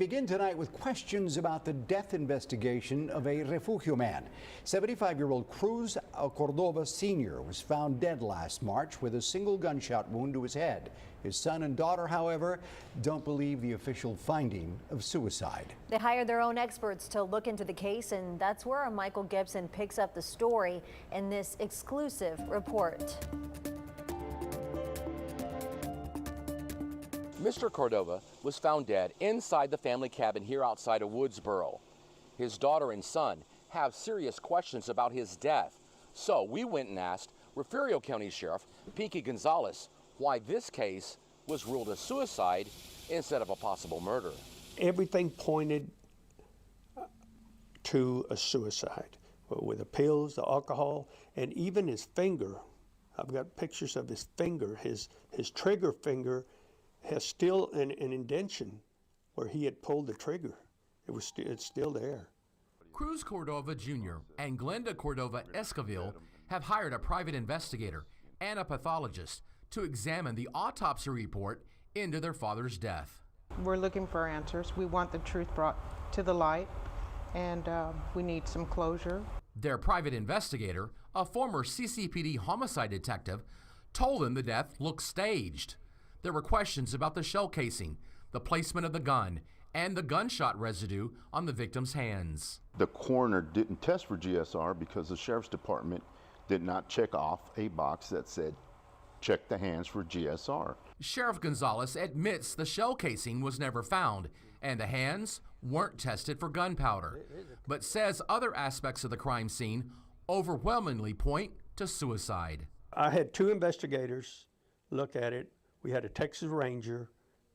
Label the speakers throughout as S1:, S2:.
S1: Begin tonight with questions about the death investigation of a refugio man. 75-year-old Cruz Cordova Sr. was found dead last March with a single gunshot wound to his head. His son and daughter, however, don't believe the official finding of suicide.
S2: They hired their own experts to look into the case, and that's where our Michael Gibson picks up the story in this exclusive report.
S3: Mr. Cordova was found dead inside the family cabin here outside of Woodsboro. His daughter and son have serious questions about his death. So we went and asked Refugio County Sheriff Piqui Gonzalez why this case was ruled a suicide instead of a possible murder.
S4: Everything pointed to a suicide, with the pills, the alcohol, and even his finger. I've got pictures of his finger, his trigger finger has still an indentation where he had pulled the trigger. It's still there.
S5: Cruz Cordova Jr. and Glenda Cordova Esquivel have hired a private investigator and a pathologist to examine the autopsy report into their father's death.
S6: We're looking for answers. We want the truth brought to the light, and we need some closure.
S5: Their private investigator, a former CCPD homicide detective, told them the death looked staged. There were questions about the shell casing, the placement of the gun, and the gunshot residue on the victim's hands.
S7: The coroner didn't test for GSR because the sheriff's department did not check off a box that said, check the hands for GSR.
S5: Sheriff Gonzalez admits the shell casing was never found and the hands weren't tested for gunpowder, but says other aspects of the crime scene overwhelmingly point to suicide.
S4: I had two investigators look at it. We had a Texas Ranger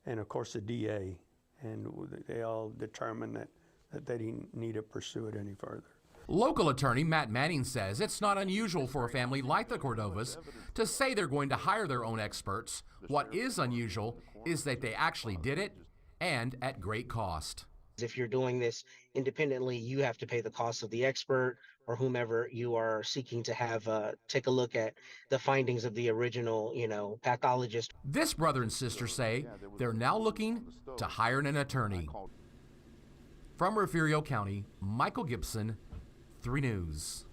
S4: and, of course, a DA, and they all determined that they didn't need to pursue it any further.
S5: Local attorney Matt Manning says it's not unusual for a family like the Cordovas to say they're going to hire their own experts. What is unusual is that they actually did it, and at great cost.
S8: If you're doing this independently, you have to pay the cost of the expert or whomever you are seeking to have take a look at the findings of the original, pathologist.
S5: This brother and sister say they're now looking to hire an attorney. From Refugio County, Michael Gibson, 3 News.